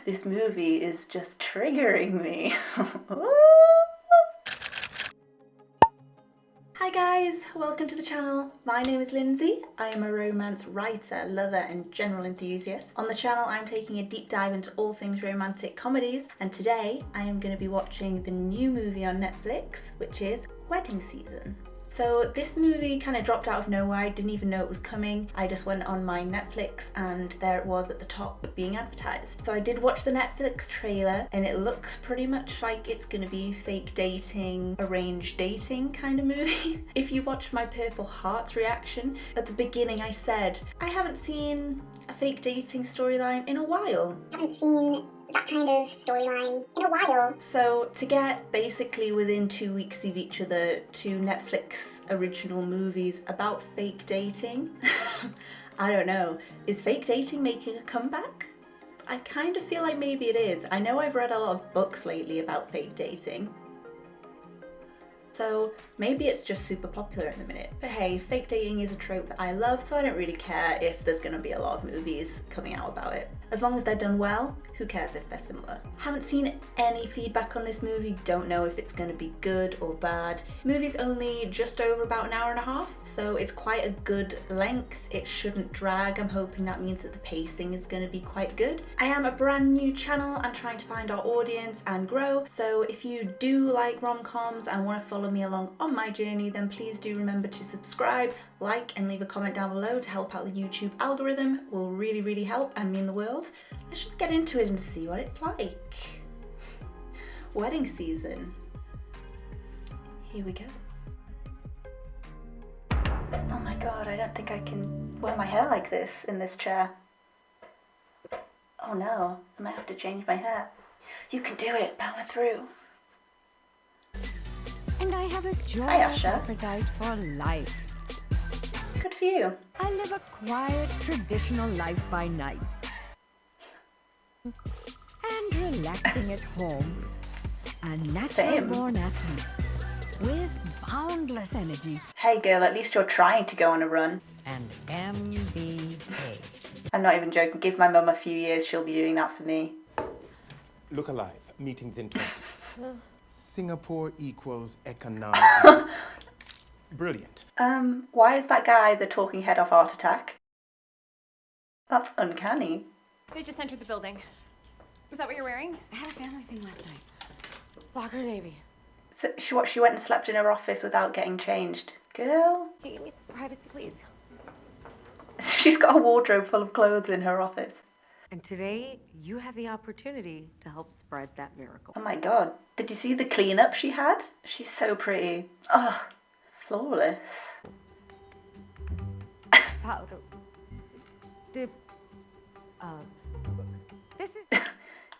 This movie is just triggering me. Hi guys, welcome to the channel. My name is Lindsay. I am a romance writer, lover and general enthusiast. On the channel I'm taking a deep dive into all things romantic comedies, and today I am going to be watching the new movie on Netflix, which is Wedding Season. So this movie kind of dropped out of nowhere. I didn't even know it was coming. I just went on my Netflix and there it was at the top being advertised. So I did watch the Netflix trailer and it looks pretty much like it's gonna be fake dating, arranged dating kind of movie. If you watched my Purple Hearts reaction, at the beginning I said, I haven't seen a fake dating storyline in a while. Haven't seen that kind of storyline in a while. So to get basically within 2 weeks of each other two Netflix original movies about fake dating, I don't know, is fake dating making a comeback? I kind of feel like maybe it is. I know I've read a lot of books lately about fake dating, so maybe it's just super popular at the minute. But hey, fake dating is a trope that I love, so I don't really care if there's gonna be a lot of movies coming out about it. As long as they're done well, who cares if they're similar? Haven't seen any feedback on this movie, don't know if it's gonna be good or bad. The movie's only just over about an hour and a half, so it's quite a good length. It shouldn't drag. I'm hoping that means that the pacing is gonna be quite good. I am a brand new channel and trying to find our audience and grow, so if you do like rom-coms and wanna follow me along on my journey, then please do remember to subscribe, like, and leave a comment down below to help out the YouTube algorithm. It will really help and mean the world. Let's just get into it and see what it's like. Wedding Season. Here we go. Oh my god, I don't think I can wear my hair like this in this chair. Oh no, I might have to change my hair. You can do it, power through. And I have a Hi, joyous Asha. appetite for life. Good for you. I live a quiet, traditional life by night. And relaxing at home. A natural-born athlete with boundless energy. Hey girl, at least you're trying to go on a run. And MBA. I'm not even joking. Give my mum a few years, she'll be doing that for me. Look alive. Meetings in 20. Singapore equals economic. Brilliant. Why is that guy the talking head of Heart Attack? That's uncanny. They just entered the building. Is that what you're wearing? I had a family thing last night. Black or navy? So she went and slept in her office without getting changed. Girl. Can you give me some privacy, please? She's got a wardrobe full of clothes in her office. And today, you have the opportunity to help spread that miracle. Oh my god. Did you see the cleanup she had? She's so pretty. Oh, flawless. Powder. This is...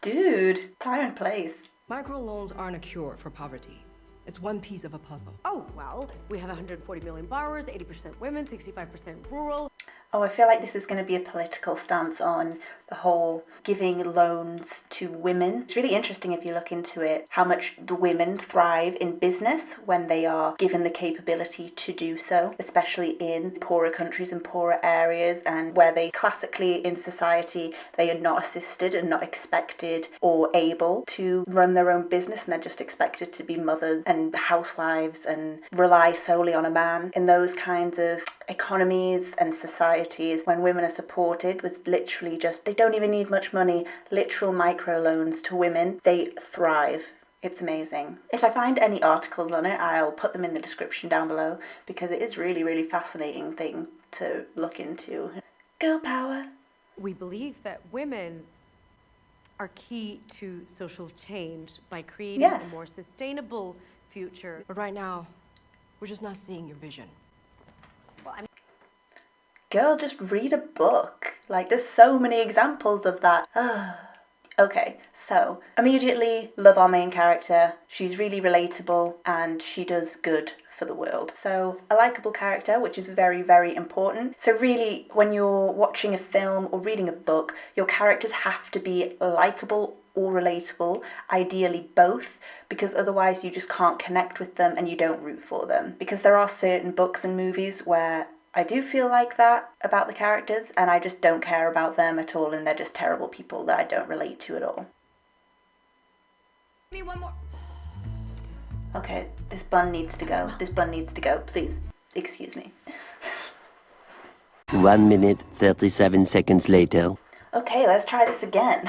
Dude, time and place. Microloans aren't a cure for poverty. It's one piece of a puzzle. Oh, well, we have 140 million borrowers, 80% women, 65% rural. Oh, I feel like this is going to be a political stance on the whole giving loans to women. It's really interesting if you look into it, how much the women thrive in business when they are given the capability to do so, especially in poorer countries and poorer areas, and where they classically in society, they are not assisted and not expected or able to run their own business, and they're just expected to be mothers and housewives and rely solely on a man. In those kinds of economies and societies, when women are supported with literally just, they don't even need much money, literal microloans to women, they thrive. It's amazing. If I find any articles on it, I'll put them in the description down below, because it is really fascinating thing to look into. Girl power. We believe that women are key to social change by creating Yes. a more sustainable future. But right now, we're just not seeing your vision. Girl, just read a book. Like, there's so many examples of that. Okay, so immediately love our main character. She's really relatable and she does good for the world. So a likable character, which is very important. So really, when you're watching a film or reading a book, your characters have to be likable or relatable, ideally both, because otherwise you just can't connect with them and you don't root for them. Because there are certain books and movies where I do feel like that about the characters, and I just don't care about them at all, and they're just terrible people that I don't relate to at all. Me one more. Okay, this bun needs to go. This bun needs to go. Please, excuse me. 1 minute, 37 seconds later. Okay, let's try this again.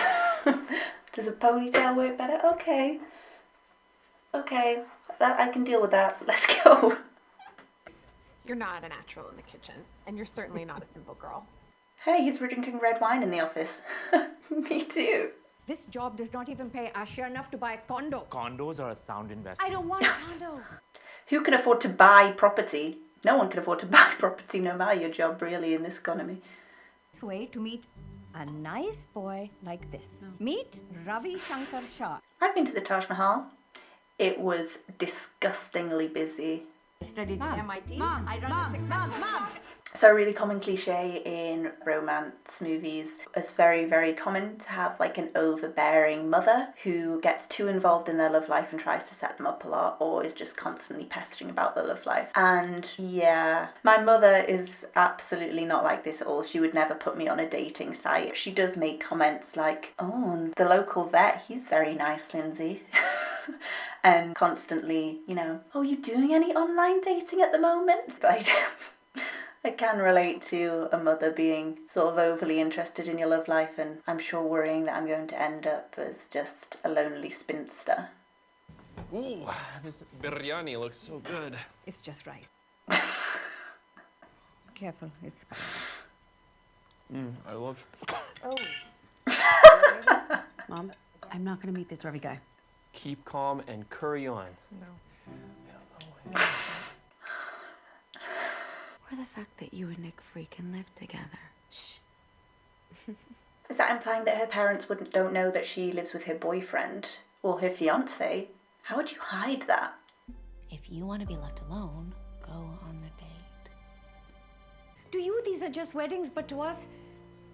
Does a ponytail work better? Okay. Okay, that I can deal with that. Let's go. You're not a natural in the kitchen, and you're certainly not a simple girl. Hey, he's drinking red wine in the office. Me too. This job does not even pay Asha enough to buy a condo. Condos are a sound investment. I don't want a condo. Who can afford to buy property? No one can afford to buy property, no matter your job, really, in this economy. This way to meet a nice boy like this. Meet Ravi Shankar Shah. I've been to the Taj Mahal. It was disgustingly busy. I studied at MIT. I run a successful stock. So a really common cliche in romance movies. It's very, very common to have like an overbearing mother who gets too involved in their love life and tries to set them up a lot, or is just constantly pestering about their love life. And yeah, my mother is absolutely not like this at all. She would never put me on a dating site. She does make comments like, oh, the local vet, he's very nice, Lindsay. And constantly, you know, oh, you doing any online dating at the moment? But I can relate to a mother being sort of overly interested in your love life, and I'm sure worrying that I'm going to end up as just a lonely spinster. Ooh, this biryani looks so good. It's just rice. Careful, it's spicy. I love. Oh. Mom, I'm not gonna meet this Ravi guy. Keep calm and curry on. Or the fact that you and Nick freaking live together. Shh. Is that implying that her parents don't know that she lives with her boyfriend or her fiance? How would you hide that? If you want to be left alone, go on the date. To you, these are just weddings, but to us,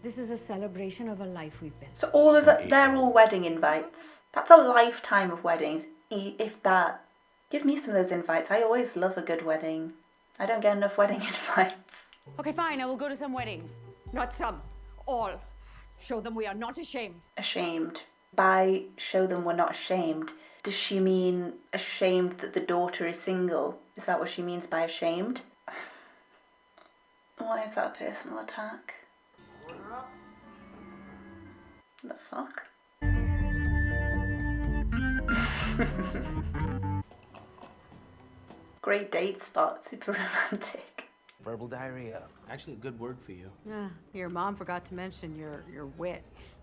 this is a celebration of a life we've built. So all of that, they're all wedding invites. That's a lifetime of weddings, if that. Give me some of those invites. I always love a good wedding. I don't get enough wedding invites. Okay, fine, I will go to some weddings. Not some, all. Show them we are not ashamed. Ashamed. By show them we're not ashamed, does she mean ashamed that the daughter is single? Is that what she means by ashamed? Why is that a personal attack? The fuck? Great date spot, super romantic. Verbal diarrhea. Actually, a good word for you. Yeah, your mom forgot to mention your wit.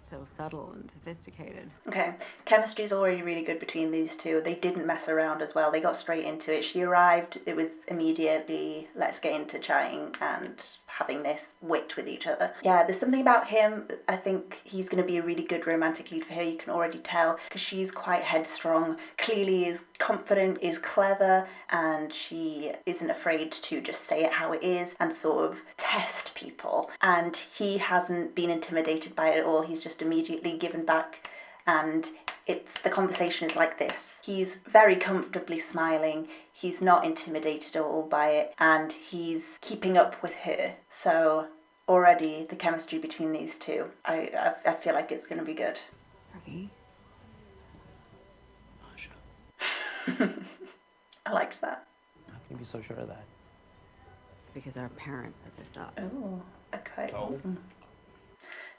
So subtle and sophisticated. Okay, chemistry's already really good between these two. They didn't mess around as well. They got straight into it. She arrived, it was immediately, let's get into chatting and having this wit with each other. Yeah, there's something about him. I think he's going to be a really good romantic lead for her. You can already tell because she's quite headstrong, clearly is confident, is clever, and she isn't afraid to just say it how it is and sort of test people. And he hasn't been intimidated by it at all. He's just immediately given back, and the conversation is like this. He's very comfortably smiling, he's not intimidated at all by it, and he's keeping up with her. So already the chemistry between these two, I feel like it's going to be good. Ravi? Asha, I liked that. how can you be so sure of that? Because our parents set this up. Oh, okay. Oh.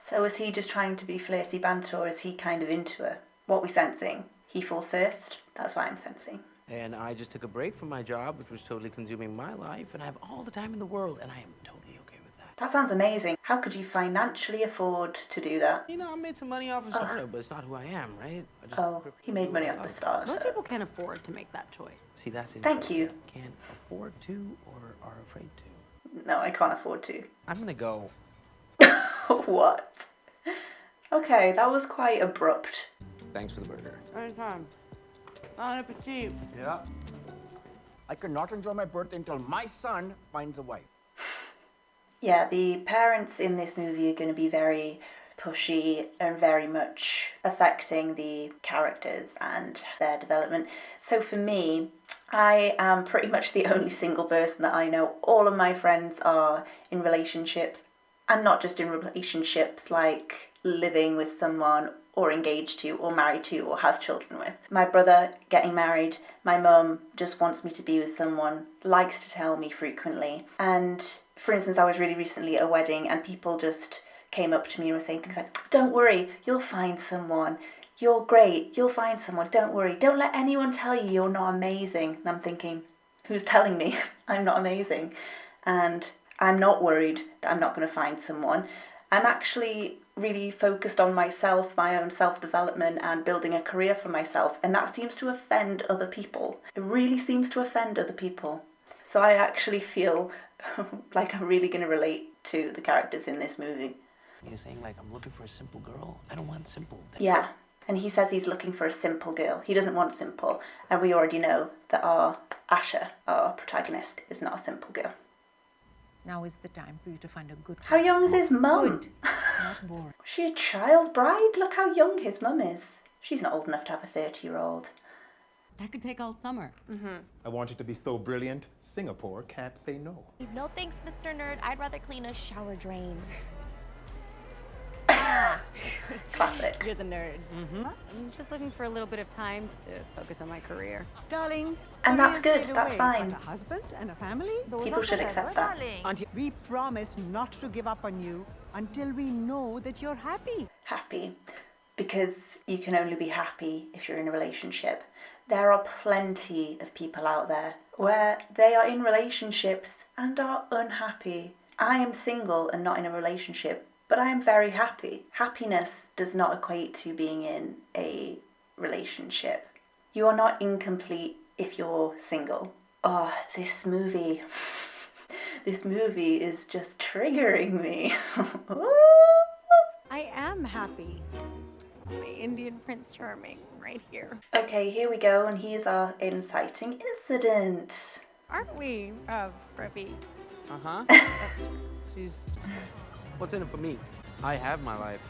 So is he just trying to be flirty banter, or is he kind of into her? What we sensing? He falls first? That's what I'm sensing. And I just took a break from my job, which was totally consuming my life, and I have all the time in the world, and I am totally okay with that. That sounds amazing. How could you financially afford to do that? You know, I made some money off of startup, but it's not who I am, right? I just Oh, prefer he to made do money what I off the love. start. Most people can't afford to make that choice. See, that's Thank you. interesting. Can't afford to or are afraid to. No, I can't afford to. I'm gonna go. What? Okay, that was quite abrupt. Thanks for the burger. Anytime. Bon appetit. Yeah. I cannot enjoy my birthday until my son finds a wife. Yeah, the parents in this movie are going to be very pushy and very much affecting the characters and their development. So for me, I am pretty much the only single person that I know. All of my friends are in relationships, and not just in relationships like living with someone or engaged to or married to or has children with. My brother getting married, my mum just wants me to be with someone, likes to tell me frequently. And for instance, I was really recently at a wedding and people just came up to me and were saying things like, don't worry, you'll find someone. You're great, you'll find someone, don't worry. Don't let anyone tell you you're not amazing. And I'm thinking, who's telling me I'm not amazing? And I'm not worried that I'm not going to find someone. I'm actually really focused on myself, my own self-development and building a career for myself. And that seems to offend other people. It really seems to offend other people. So I actually feel like I'm really going to relate to the characters in this movie. You're saying, like, I'm looking for a simple girl? I don't want simple. Yeah. And he says he's looking for a simple girl. He doesn't want simple. And we already know that our Asha, our protagonist, is not a simple girl. Now is the time for you to find a good How young is his mum? not boring. Was she a child bride? Look how young his mum is. She's not old enough to have a 30-year-old. That could take all summer. I want you to be so brilliant, Singapore can't say no. No thanks, Mr. Nerd. I'd rather clean a shower drain. Classic. You're the nerd. I'm just looking for a little bit of time to focus on my career. Darling. And that's good, that's fine. A husband and a family. People should accept that. Until we promise not to give up on you until we know that you're happy. Happy. Because you can only be happy if you're in a relationship. There are plenty of people out there where they are in relationships and are unhappy. I am single and not in a relationship, but I am very happy. Happiness does not equate to being in a relationship. You are not incomplete if you're single. Oh, this movie. This movie is just triggering me. I am happy. My Indian Prince Charming, right here. Okay, here we go, and here's our inciting incident. Aren't we, Ravi? Uh-huh. She's... What's in it for me? I have my life.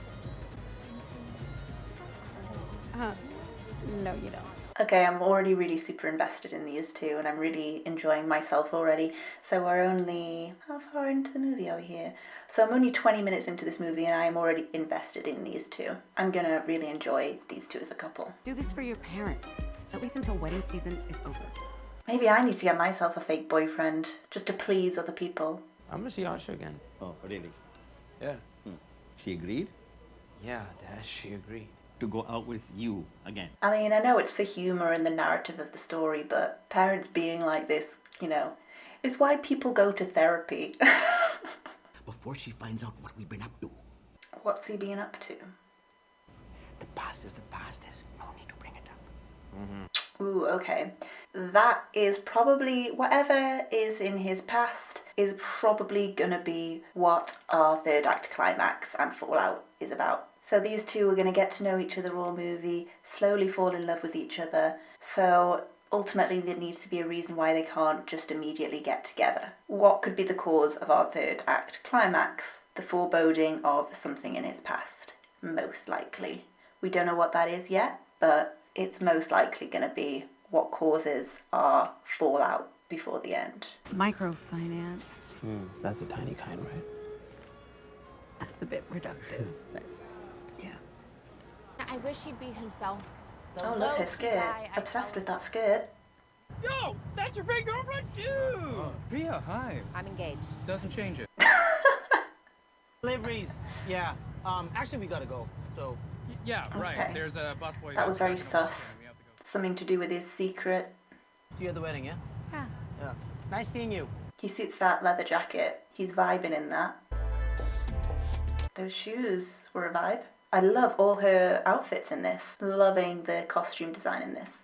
No, you don't. Okay, I'm already really super invested in these two, and I'm really enjoying myself already. So we're only... How far into the movie are we here? So I'm only 20 minutes into this movie, and I am already invested in these two. I'm gonna really enjoy these two as a couple. Do this for your parents, at least until wedding season is over. Maybe I need to get myself a fake boyfriend, just to please other people. I'm gonna see Asha again. Oh, really? Yeah. She agreed Yeah, Dad, she agreed. to go out with you again. I mean, I know it's for humour and the narrative of the story, but parents being like this, you know, is why people go to therapy. Before she finds out what we've been up to. What's he been up to? The past is the past. There's no need to bring it up. Ooh, okay. That is probably, whatever is in his past is probably gonna be what our third act climax and fallout is about. So these two are gonna get to know each other all movie, slowly fall in love with each other. So ultimately there needs to be a reason why they can't just immediately get together. What could be the cause of our third act climax? The foreboding of something in his past. Most likely. We don't know what that is yet, but it's most likely going to be what causes our fallout before the end. Microfinance. That's a tiny kind, right? That's a bit reductive, but yeah. I wish he'd be himself. The Oh, look, her low-key skirt. guy I Obsessed fell with that skirt. Yo, that's your fake girlfriend, dude. Priya, hi. I'm engaged. Doesn't change it. Deliveries. Yeah. Actually, we gotta go. So. Yeah, right. Okay. There's a busboy. That was very outside in a sus. walkway. We have to go. Something to do with his secret. See you at the wedding, yeah? Yeah. Yeah. Nice seeing you. He suits that leather jacket. He's vibing in that. Those shoes were a vibe. I love all her outfits in this. Loving the costume design in this.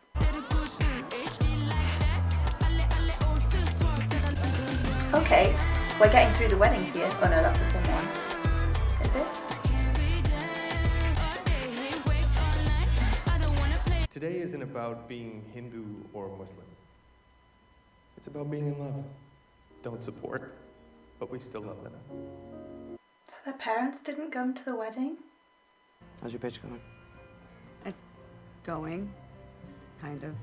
Okay, we're getting through the weddings here. Oh no, that's the same one. Is it? Today isn't about being Hindu or Muslim. It's about being in love. Don't support, but we still love them. So their parents didn't come to the wedding? How's your pitch going? It's going, kind of.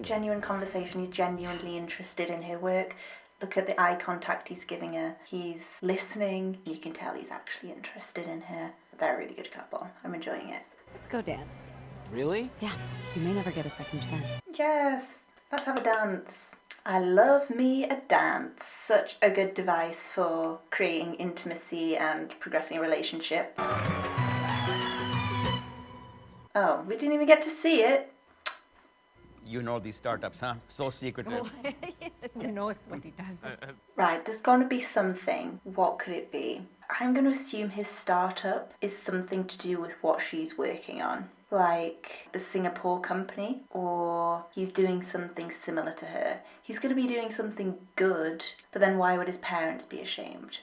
Genuine conversation. He's genuinely interested in her work. Look at the eye contact he's giving her. He's listening. You can tell he's actually interested in her. They're a really good couple. I'm enjoying it. Let's go dance. Really? Yeah, you may never get a second chance. Yes, let's have a dance. I love me a dance. Such a good device for creating intimacy and progressing a relationship. Oh, we didn't even get to see it. You know these startups, huh? So secretive. Who knows what he does? Right, there's gonna be something. What could it be? I'm gonna assume his startup is something to do with what she's working on. Like the Singapore company, or he's doing something similar to her. He's gonna be doing something good, but then why would his parents be ashamed?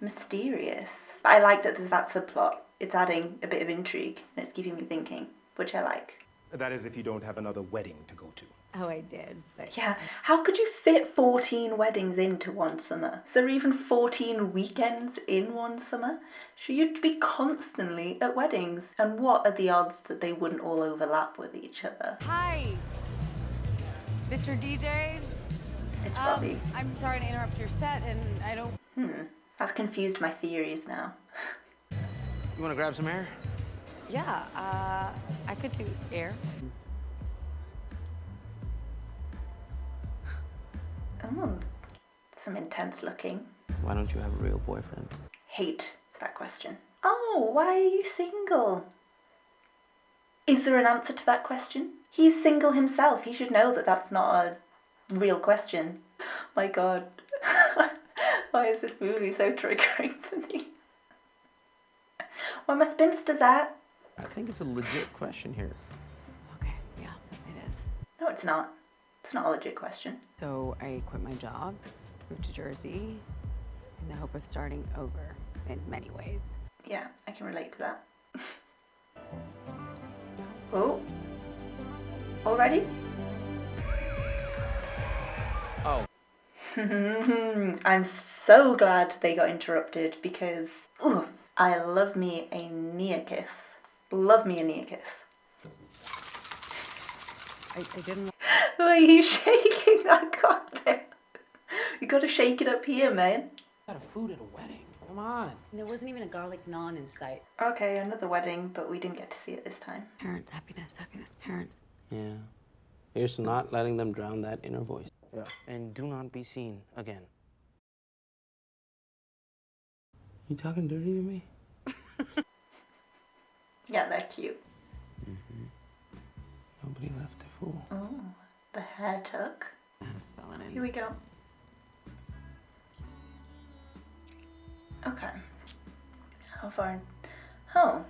Mysterious. But I like that there's that subplot. It's adding a bit of intrigue, and it's keeping me thinking, which I like. That is if you don't have another wedding to go to. Oh, I did, but... Yeah, how could you fit 14 weddings into one summer? Is there even 14 weekends in one summer? So you'd be constantly at weddings. And what are the odds that they wouldn't all overlap with each other? Hi, Mr. DJ. It's Robbie. I'm sorry to interrupt your set, and I don't... That's confused my theories now. You want to grab some air? Yeah, I could do air. Oh, some intense looking. Why don't you have a real boyfriend? Hate that question. Oh, why are you single? Is there an answer to that question? He's single himself. He should know that that's not a real question. My God. Why is this movie so triggering for me? Where my spinsters at? I think it's a legit question here. Okay, yeah, it is. No, it's not. It's not a legit question. So I quit my job, moved to Jersey, in the hope of starting over in many ways. Yeah, I can relate to that. Oh. Already? Oh. I'm so glad they got interrupted because, ooh, I love me a near kiss. Love me a near kiss. I didn't... Why are you shaking that cocktail? You gotta shake it up here, man. Got a food at a wedding. Come on. There wasn't even a garlic naan in sight. Okay, another wedding, but we didn't get to see it this time. Parents, happiness, happiness, parents. Yeah. Here's to not letting them drown that inner voice. Yeah. And do not be seen again. You talking dirty to me? Yeah, they're cute. Nobody left a fool. Oh, the hair tuck. How to spell it in. Here we go. Okay. How far in? Oh.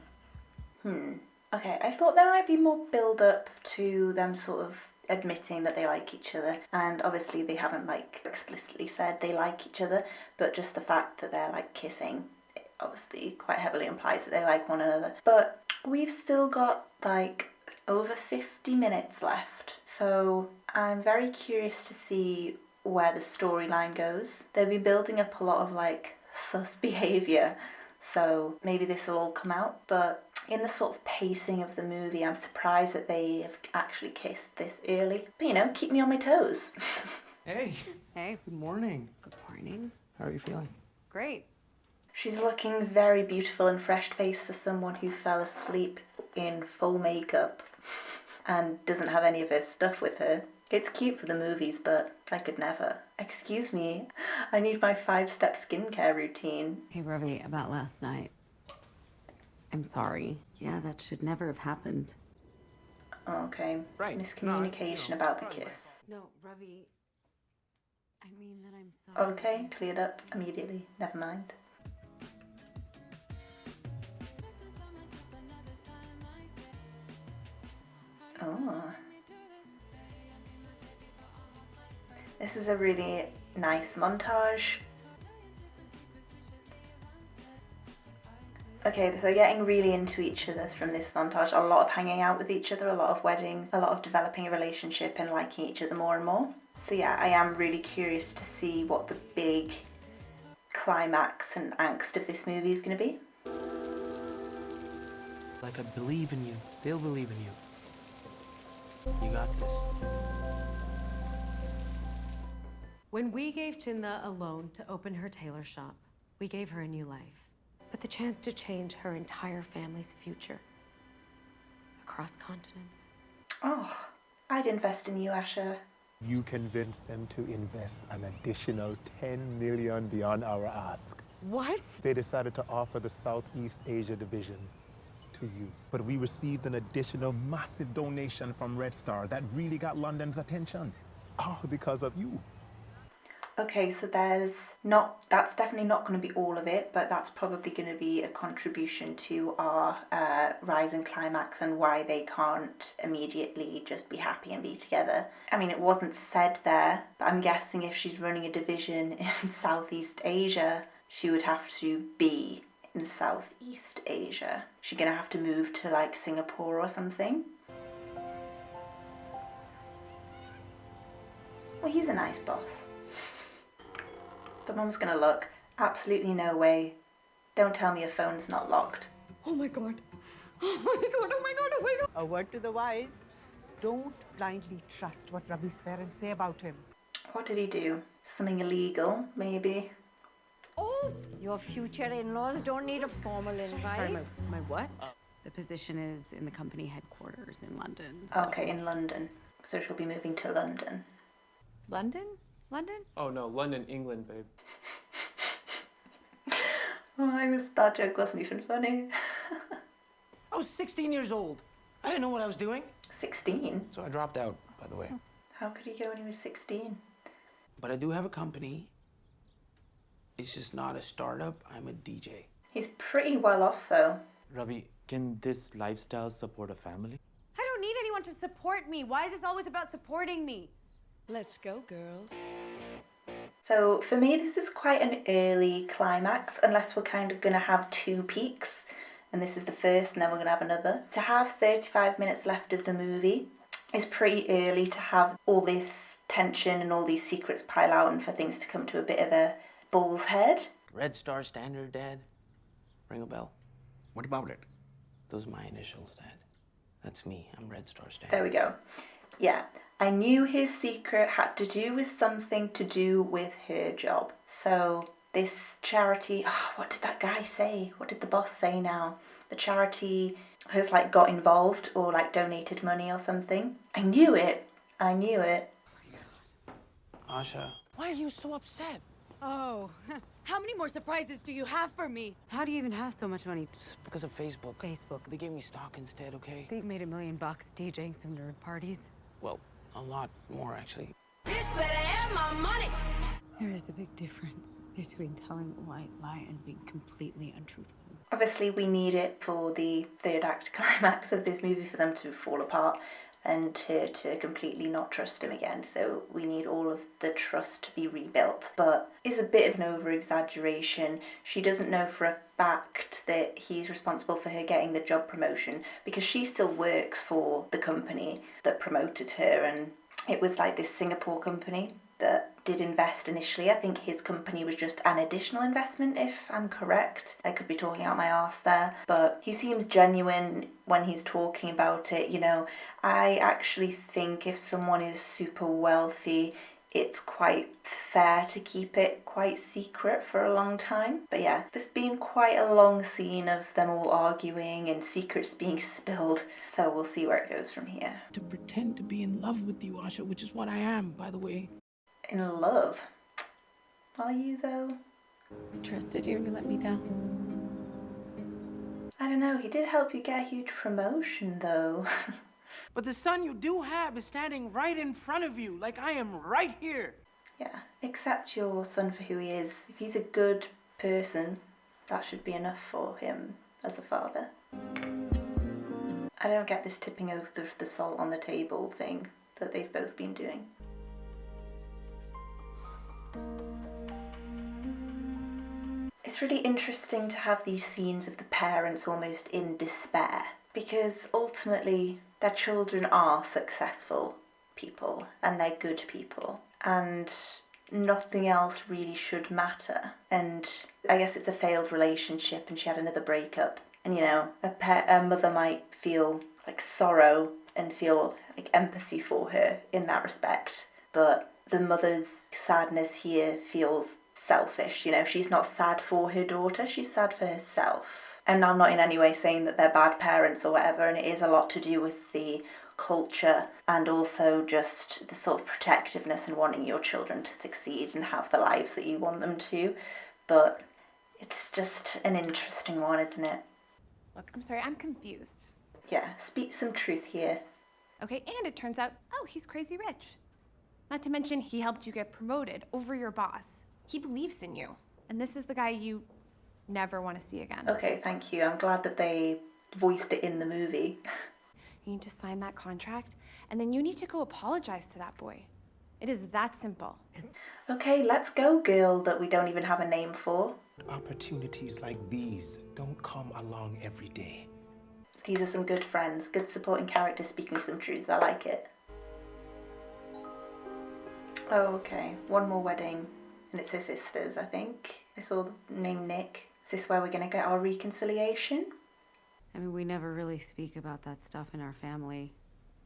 Okay, I thought there might be more build up to them sort of admitting that they like each other, and obviously they haven't like explicitly said they like each other, but just the fact that they're like kissing, it obviously quite heavily implies that they like one another. But we've still got like over 50 minutes left, so I'm very curious to see where the storyline goes. They'll be building up a lot of like sus behaviour, so maybe this will all come out, but in the sort of pacing of the movie, I'm surprised that they have actually kissed this early. But you know, keep me on my toes. Hey. Hey. Good morning. Good morning. How are you feeling? Great. She's looking very beautiful and fresh-faced for someone who fell asleep in full makeup and doesn't have any of her stuff with her. It's cute for the movies, but I could never. Excuse me, I need my 5-step skincare routine. Hey, Ravi, about last night. I'm sorry. Yeah, that should never have happened. Okay, Right. miscommunication about the kiss. No, Ravi, I mean that I'm sorry. Okay, cleared up immediately. Never mind. Oh. This is a really nice montage. Okay, so they're getting really into each other from this montage. A lot of hanging out with each other, a lot of weddings, a lot of developing a relationship and liking each other more and more. So yeah, I am really curious to see what the big climax and angst of this movie is going to be. Like I believe in you. They'll believe in you. You got this. When we gave Chinda a loan to open her tailor shop, we gave her a new life. But the chance to change her entire family's future. Across continents. Oh, I'd invest in you, Asha. You convinced them to invest an additional 10 million beyond our ask. What? They decided to offer the Southeast Asia division to you. But we received an additional massive donation from Red Star that really got London's attention. All because of you. Okay, so that's definitely not going to be all of it, but that's probably going to be a contribution to our rise and climax and why they can't immediately just be happy and be together. I mean, it wasn't said there, but I'm guessing if she's running a division in Southeast Asia, she would have to be in Southeast Asia. She's going to have to move to like Singapore or something. Well, he's a nice boss. The mum's gonna look. Absolutely no way. Don't tell me your phone's not locked. Oh my god. Oh my god, oh my god, oh my god. A word to the wise, don't blindly trust what Ravi's parents say about him. What did he do? Something illegal, maybe? Oh, your future in-laws don't need a formal invite. Sorry, my what? The position is in the company headquarters in London. So. Okay, in London. So she'll be moving to London. London? London? Oh no, London, England, babe. Oh, that joke wasn't even funny. I was 16 years old. I didn't know what I was doing. 16? So I dropped out, by the way. How could he go when he was 16? But I do have a company. It's just not a startup. I'm a DJ. He's pretty well off, though. Ravi, can this lifestyle support a family? I don't need anyone to support me. Why is this always about supporting me? Let's go, girls. So for me, this is quite an early climax, unless we're kind of going to have two peaks. And this is the first, and then we're going to have another. To have 35 minutes left of the movie is pretty early to have all this tension and all these secrets pile out and for things to come to a bit of a bull's head. Red Star Standard, Dad. Ring a bell. What about it? Those are my initials, Dad. That's me. I'm Red Star Standard. There we go. Yeah. I knew his secret had to do with something to do with her job. So this charity, what did that guy say? What did the boss say now? The charity has like got involved or like donated money or something. I knew it. I knew it. Asha, why are you so upset? Oh, how many more surprises do you have for me? How do you even have so much money? It's because of Facebook. Facebook. They gave me stock instead, okay? So you've made $1 million DJing some nerd parties? Well, a lot more, actually. Bitch better have my money. There is a big difference between telling a white lie and being completely untruthful. Obviously, we need it for the third act climax of this movie for them to fall apart and her to completely not trust him again. So we need all of the trust to be rebuilt. But it's a bit of an over-exaggeration. She doesn't know for a fact that he's responsible for her getting the job promotion because she still works for the company that promoted her, and it was like this Singapore company that did invest initially. I think his company was just an additional investment, if I'm correct. I could be talking out my arse there, but he seems genuine when he's talking about it. You know, I actually think if someone is super wealthy, it's quite fair to keep it quite secret for a long time. But yeah, there's been quite a long scene of them all arguing and secrets being spilled, so we'll see where it goes from here. To pretend to be in love with you, Asha, which is what I am, by the way. In love? Are you, though? I trusted you and you let me down. I don't know, he did help you get a huge promotion, though. But the son you do have is standing right in front of you, like I am right here. Yeah, accept your son for who he is. If he's a good person, that should be enough for him as a father. I don't get this tipping over the salt on the table thing that they've both been doing. It's really interesting to have these scenes of the parents almost in despair, because ultimately their children are successful people and they're good people, and nothing else really should matter. And I guess it's a failed relationship and she had another breakup And a mother might feel like sorrow and feel like empathy for her in that respect, but the mother's sadness here feels selfish. She's not sad for her daughter, she's sad for herself. And I'm not in any way saying that they're bad parents or whatever, and it is a lot to do with the culture and also just the sort of protectiveness and wanting your children to succeed and have the lives that you want them to. But it's just an interesting one, isn't it? Look, I'm sorry, I'm confused. Yeah, speak some truth here. Okay, and it turns out, he's crazy rich. Not to mention, he helped you get promoted over your boss. He believes in you. And this is the guy you never want to see again. Okay, thank you. I'm glad that they voiced it in the movie. You need to sign that contract, and then you need to go apologize to that boy. It is that simple. Okay, let's go, girl that we don't even have a name for. Opportunities like these don't come along every day. These are some good friends, good supporting characters speaking some truths. I like it. Oh, okay. One more wedding, and it's her sister's, I think. I saw the name Nick. Is this where we're going to get our reconciliation? I mean, we never really speak about that stuff in our family.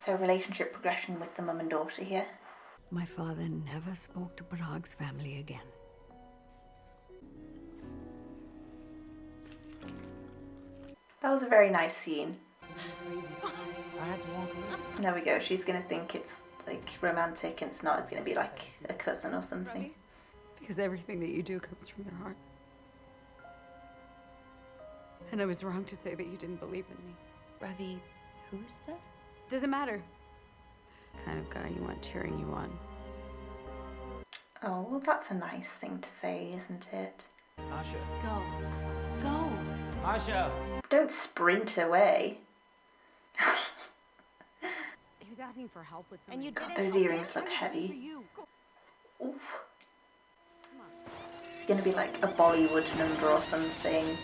So relationship progression with the mum and daughter here. My father never spoke to Parag's family again. That was a very nice scene. I had to walk away. There we go. She's going to think it's like romantic, and it's not. It's going to be like a cousin or something. Because everything that you do comes from your heart. And I was wrong to say that you didn't believe in me. Ravi, who's this? Doesn't matter. Kind of guy you want cheering you on. Oh, well, that's a nice thing to say, isn't it? Asha. Go. Go. Asha. Don't sprint away. He was asking for help with something. And you God, didn't. those earrings look heavy. Oof. It's gonna be like a Bollywood number or something.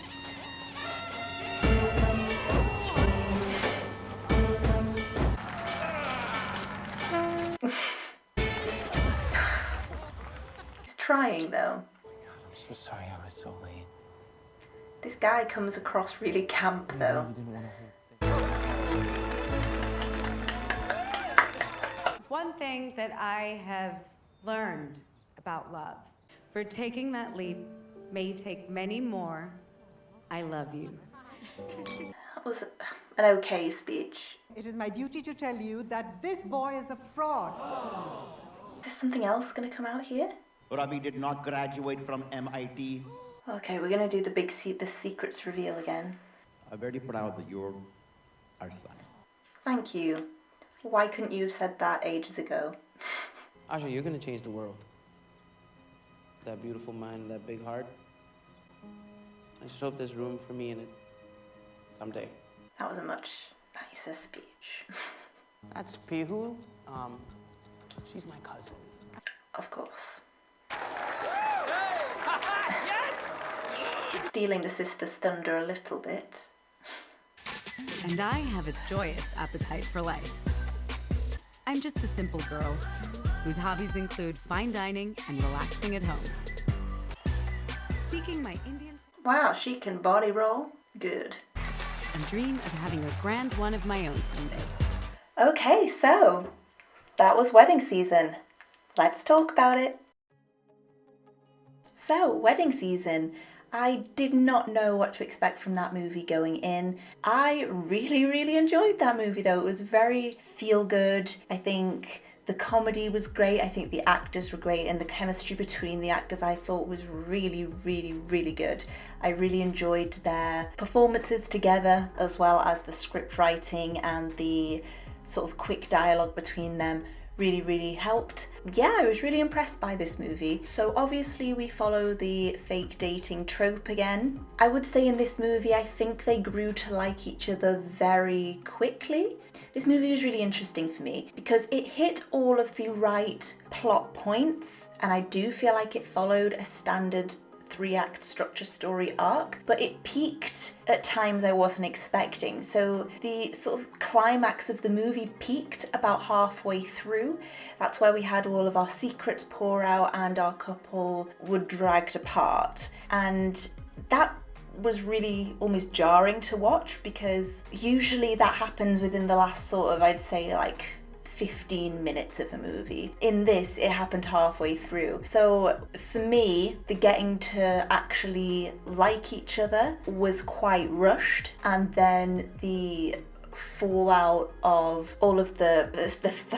He's trying though. I'm so sorry I was so late. This guy comes across really camp though. You didn't want to hold. One thing that I have learned about love, for taking that leap, may you take many more. I love you. That was an okay speech. It is my duty to tell you that this boy is a fraud. Is there something else gonna come out here? Ravi did not graduate from MIT. Okay, we're gonna do the secrets reveal again. I'm very proud that you're our son. Thank you. Why couldn't you have said that ages ago? Asha, you're gonna change the world. That beautiful mind, that big heart. I just hope there's room for me in it someday. That was a much nicer speech. That's Pihu. She's my cousin. Of course. Stealing the sister's thunder a little bit. And I have a joyous appetite for life. I'm just a simple girl whose hobbies include fine dining and relaxing at home. Seeking my Indian... Wow, she can body roll. Good. And dream of having a grand one of my own someday. Okay, so that was wedding season. Let's talk about it. So, wedding season. I did not know what to expect from that movie going in. I really enjoyed that movie though. It was very feel good. I think the comedy was great. I think the actors were great, and the chemistry between the actors I thought was really good. I really enjoyed their performances together, as well as the script writing and the sort of quick dialogue between them. Really helped. Yeah, I was really impressed by this movie. So obviously we follow the fake dating trope again. I would say in this movie, I think they grew to like each other very quickly. This movie was really interesting for me because it hit all of the right plot points, and I do feel like it followed a standard 3-act structure story arc, but it peaked at times I wasn't expecting. So the sort of climax of the movie peaked about halfway through. That's where we had all of our secrets pour out and our couple were dragged apart. And that was really almost jarring to watch, because usually that happens within the last sort of, I'd say, like 15 minutes of a movie. In this, it happened halfway through. So for me, the getting to actually like each other was quite rushed, and then the fallout of all of the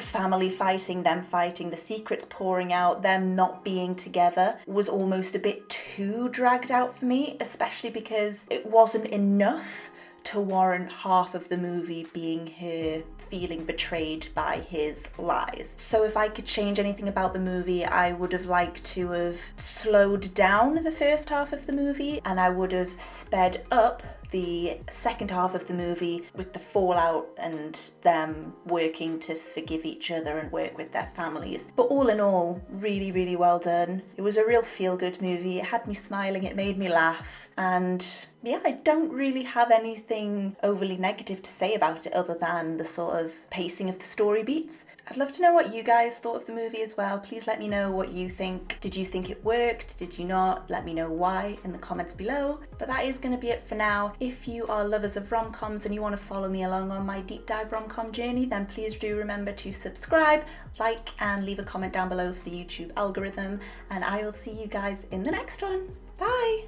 family fighting, them fighting, the secrets pouring out, them not being together, was almost a bit too dragged out for me, especially because it wasn't enough to warrant half of the movie being her feeling betrayed by his lies. So if I could change anything about the movie, I would have liked to have slowed down the first half of the movie, and I would have sped up the second half of the movie with the fallout and them working to forgive each other and work with their families. But all in all, really, really well done. It was a real feel-good movie. It had me smiling, it made me laugh, and yeah, I don't really have anything overly negative to say about it other than the sort of pacing of the story beats. I'd love to know what you guys thought of the movie as well. Please let me know what you think. Did you think it worked? Did you not? Let me know why in the comments below. But that is going to be it for now. If you are lovers of rom-coms and you want to follow me along on my deep dive rom-com journey, then please do remember to subscribe, like, and leave a comment down below for the YouTube algorithm. And I will see you guys in the next one. Bye!